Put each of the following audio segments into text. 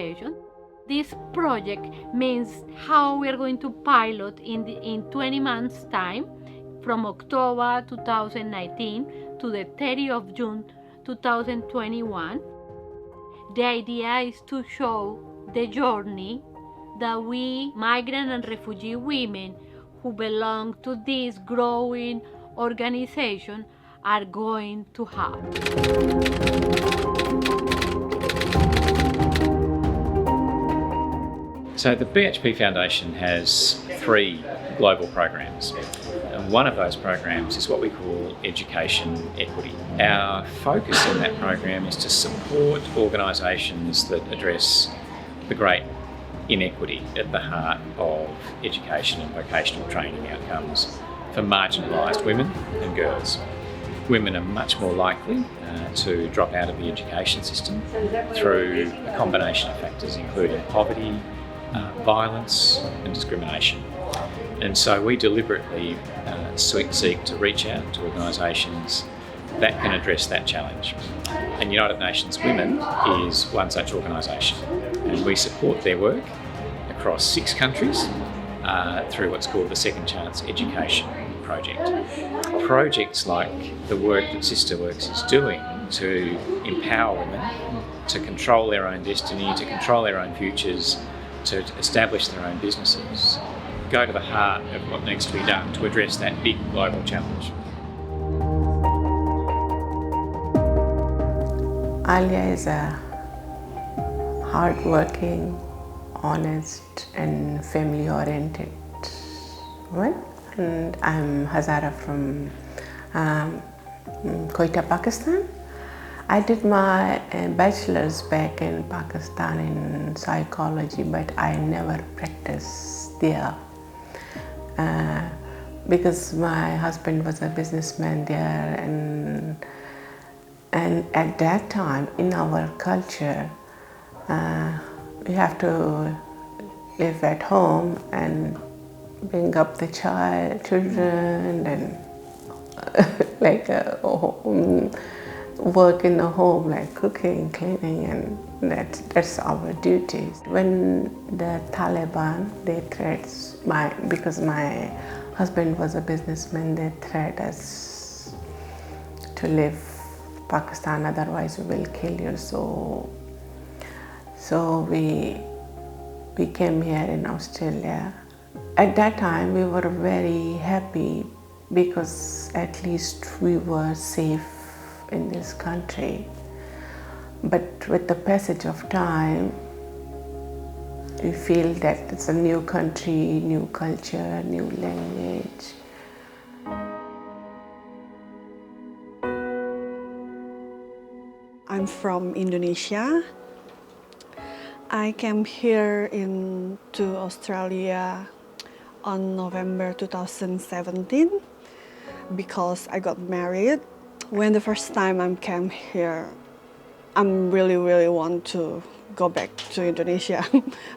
education. This project means how we are going to pilot in 20 months' time, from October 2019 to the 30th of June 2021. The idea is to show the journey that we, migrant and refugee women who belong to this growing organization, are going to have. So the BHP Foundation has 3 global programs. And one of those programs is what we call education equity. Our focus in that program is to support organisations that address the great inequity at the heart of education and vocational training outcomes for marginalised women and girls. Women are much more likely to drop out of the education system through a combination of factors, including poverty, violence and discrimination. And so we deliberately seek to reach out to organisations that can address that challenge. And United Nations Women is one such organisation, and we support their work across 6 countries through what's called the Second Chance Education Project. Projects like the work that SisterWorks is doing to empower women to control their own destiny, to control their own futures, to establish their own businesses, go to the heart of what needs to be done to address that big global challenge. Alia is a hardworking, honest and family-oriented woman. And I'm Hazara from Quetta, Pakistan. I did my bachelor's back in Pakistan in psychology, but I never practiced there because my husband was a businessman there, and at that time in our culture we have to live at home and bring up the children and like work in the home, like cooking, cleaning, and that's our duties. When the Taliban, they threat because my husband was a businessman, they threat us to leave Pakistan, otherwise we will kill you. So we came here in Australia. At that time we were very happy because at least we were safe in this country. But with the passage of time, we feel that it's a new country, new culture, new language. I'm from Indonesia. I came here to Australia on November 2017 because I got married. When the first time I came here, I really want to go back to Indonesia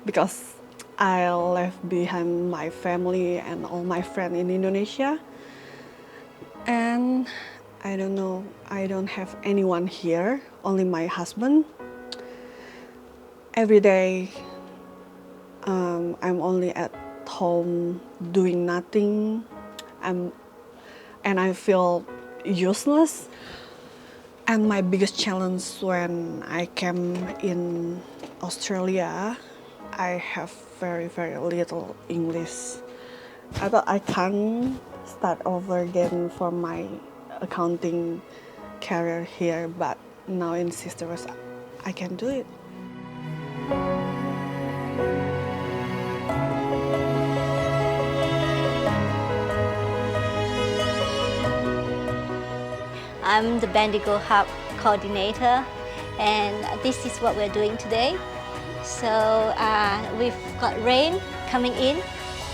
because I left behind my family and all my friends in Indonesia. And I don't know, I don't have anyone here, only my husband. Every day, I'm only at home doing nothing, and I feel useless. And my biggest challenge when I came in Australia, I have very little English. I thought I can start over again for my accounting career here, but now in SisterWorks I can do it. I'm the Bendigo Hub coordinator, and this is what we're doing today. So we've got Rain coming in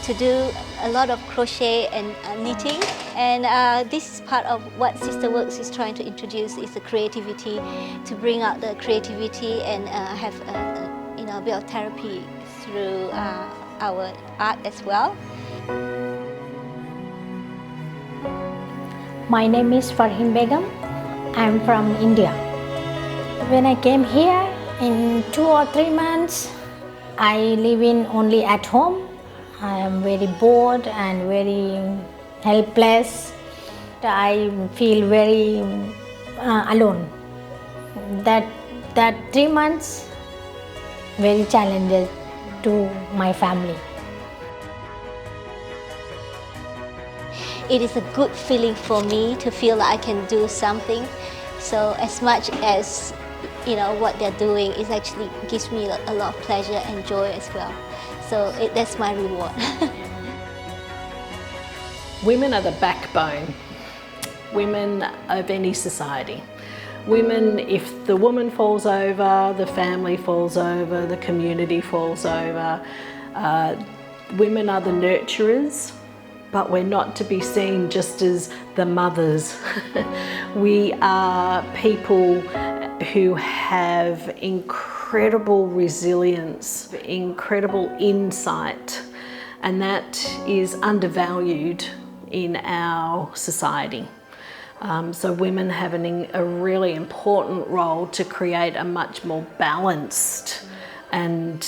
to do a lot of crochet and knitting, and this is part of what SisterWorks is trying to introduce, is the creativity, to bring out the creativity and have a bit of therapy through our art as well. My name is Farhin Begum. I'm from India. When I came here, In 2 or 3 months, I live in only at home. I am very bored and very helpless. I feel very alone. That 3 months very challenging to my family. It is a good feeling for me to feel like I can do something. So as much as what they're doing, it actually gives me a lot of pleasure and joy as well. So that's my reward. Women are the backbone. Women of any society. Women, if the woman falls over, the family falls over, the community falls over. Women are the nurturers, but we're not to be seen just as the mothers. We are people who have incredible resilience, incredible insight, and that is undervalued in our society. So women have a really important role to create a much more balanced and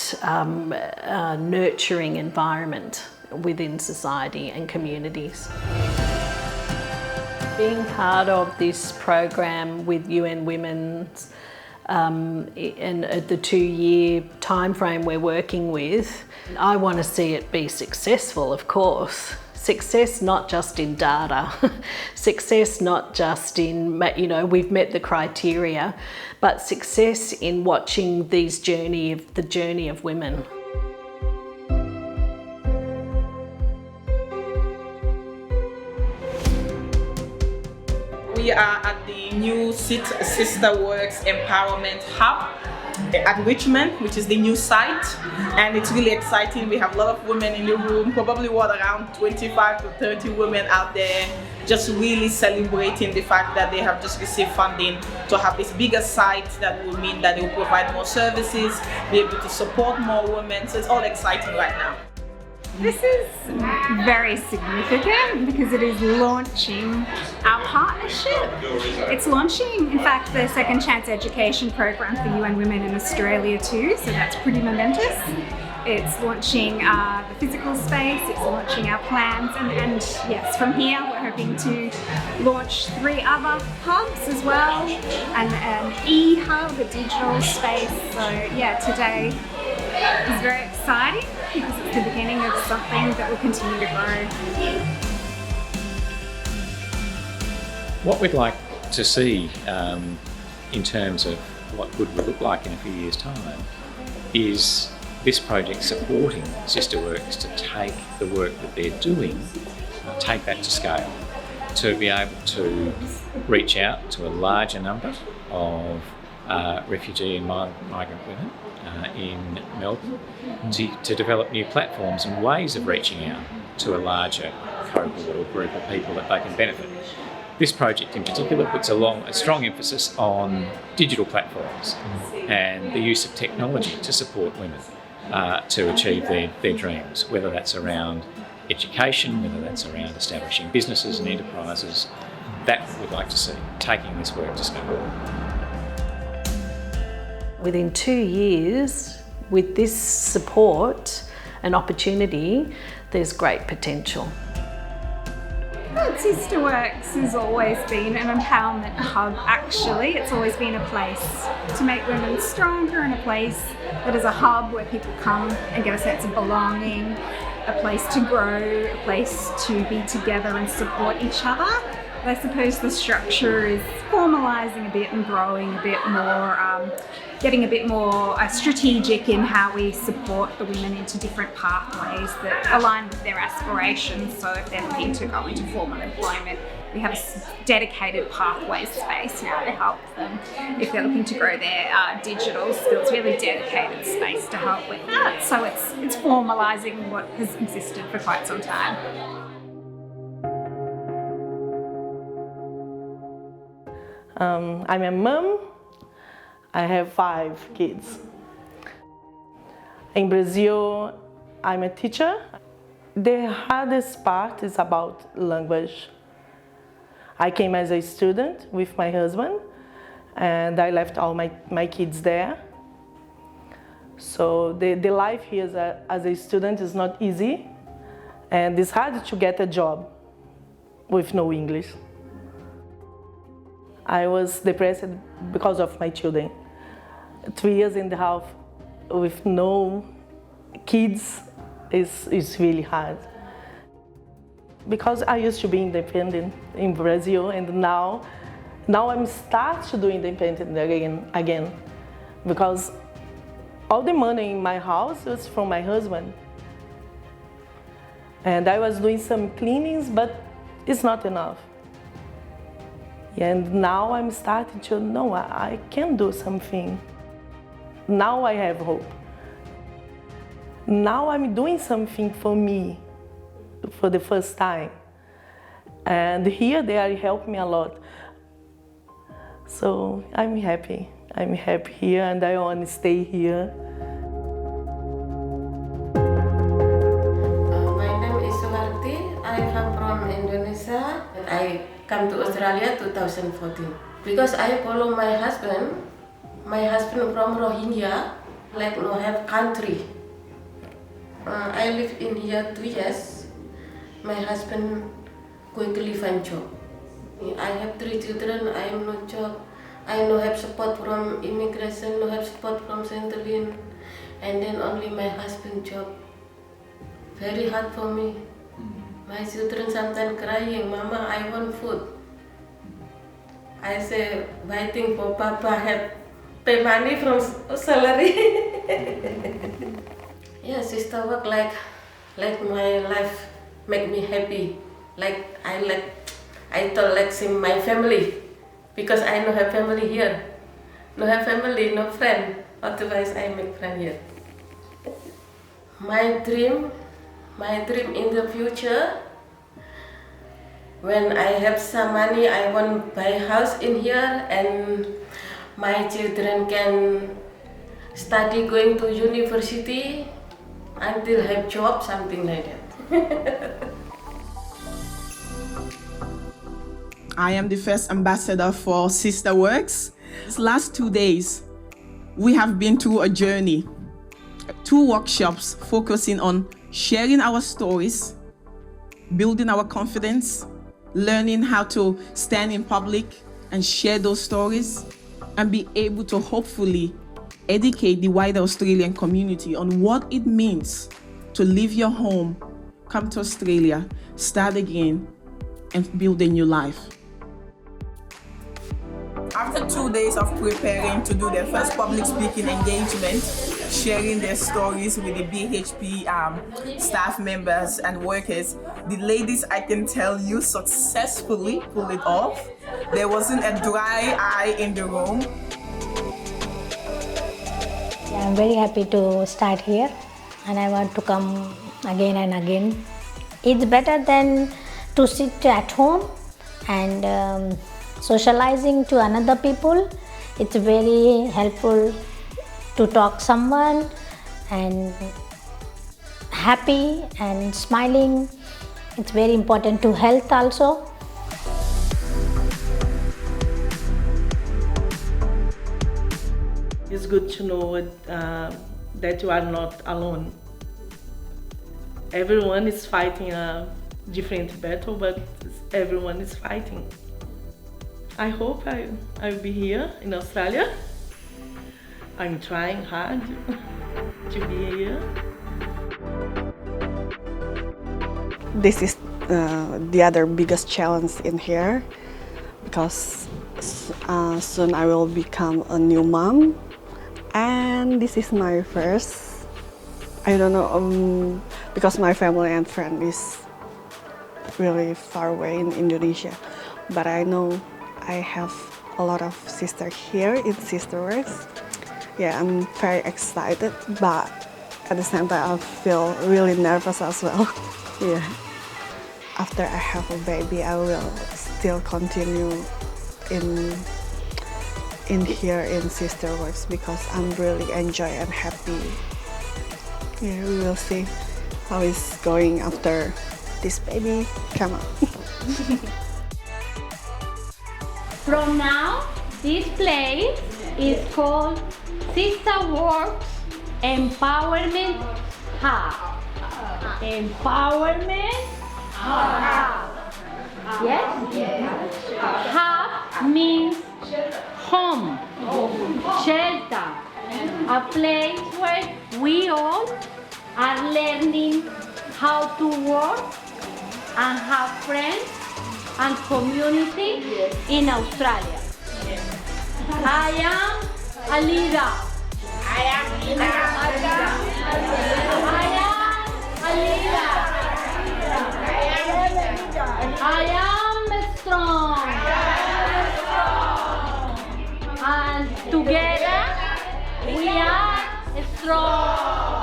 nurturing environment within society and communities. Being part of this program with UN Women and the 2-year time frame we're working with, I want to see it be successful, of course. Success not just in data, success not just in, we've met the criteria, but success in watching the journey of women. We are at the new SisterWorks Empowerment Hub at Richmond, which is the new site, and it's really exciting. We have a lot of women in the room, probably around 25 to 30 women out there, just really celebrating the fact that they have just received funding to have this bigger site that will mean that they will provide more services, be able to support more women. So it's all exciting right now. This is very significant because it is launching our partnership. It's launching, in fact, the Second Chance Education program for UN Women in Australia too, so that's pretty momentous. It's launching the physical space, it's launching our plans, and yes, from here we're hoping to launch 3 other hubs as well, and an e-hub, a digital space. So yeah, today is very exciting because it's the beginning of something that will continue to grow. What we'd like to see in terms of what good will look like in a few years' time is this project supporting SisterWorks to take the work that they're doing, take that to scale, to be able to reach out to a larger number of refugee and migrant women in Melbourne, to develop new platforms and ways of reaching out to a larger cohort or group of people that they can benefit. This project in particular puts a strong emphasis on digital platforms and the use of technology to support women to achieve their dreams, whether that's around education, whether that's around establishing businesses and enterprises. That we'd like to see, taking this work to scale. Within 2 years, with this support and opportunity, there's great potential. SisterWorks has always been an empowerment hub, actually. It's always been a place to make women stronger, and a place that is a hub where people come and get a sense of belonging, a place to grow, a place to be together and support each other. I suppose the structure is formalising a bit and growing a bit more, getting a bit more strategic in how we support the women into different pathways that align with their aspirations. So if they're looking to go into formal employment, we have a dedicated pathway space now to help them. If they're looking to grow their digital skills, really dedicated space to help with that. So it's formalising what has existed for quite some time. I'm a mom. I have 5 kids. In Brazil, I'm a teacher. The hardest part is about language. I came as a student with my husband, and I left all my kids there. So the life here as a student is not easy, and it's hard to get a job with no English. I was depressed because of my children. 3 years and a half with no kids is really hard. Because I used to be independent in Brazil, and now I'm starting to do independent again. Because all the money in my house was from my husband. And I was doing some cleanings, but it's not enough. And now I'm starting to know I can do something. Now I have hope. Now I'm doing something for me for the first time. And here they are helping me a lot. So I'm happy. I'm happy here, and I want to stay here. My name is Suharti. I come from Indonesia, and I come to Australia 2014 because I follow my husband. My husband from Rohingya, like no have country. I live in here 2 years. My husband quickly find job. I have 3 children. I am no job. I no have support from immigration, no have support from Centralin, and then only my husband job. Very hard for me. My children sometimes crying, Mama, I want food. I say, waiting for Papa have pay money from salary. Yeah, sister work like my life make me happy. I told like my family, because I no have family here. No have family, no friend. Otherwise I make friend here. My dream in the future, when I have some money, I want buy house in here, and my children can study going to university until have job, something like that. I am the first ambassador for SisterWorks. These last 2 days, we have been through a journey, 2 workshops focusing on sharing our stories, building our confidence, learning how to stand in public and share those stories, and be able to hopefully educate the wider Australian community on what it means to leave your home, come to Australia, start again, and build a new life. After 2 days of preparing to do their first public speaking engagement, sharing their stories with the BHP staff members and workers, the ladies, I can tell you, successfully pulled it off. There wasn't a dry eye in the room. I'm very happy to start here, and I want to come again and again. It's better than to sit at home and socializing to another people. It's very helpful to talk someone and happy and smiling. It's very important to health also. It's good to know that you are not alone. Everyone is fighting a different battle, but everyone is fighting. I hope I'll be here in Australia. I'm trying hard to be here. This is the other biggest challenge in here, because soon I will become a new mom, and this is my first. I don't know, because my family and friend is really far away in Indonesia, but I know I have a lot of sisters here in SisterWorks. Yeah, I'm very excited, but at the same time I feel really nervous as well. Yeah. After I have a baby, I will still continue in here in SisterWorks, because I'm really enjoy and happy. Yeah, we will see how it's going after this baby come out. From now, this place is called SisterWorks Empowerment Hub. Empowerment Hub. Yes? Hub means home, shelter, a place where we all are learning how to work and have friends and community in Australia. I am a leader. I am a leader. I am strong. And together we are strong.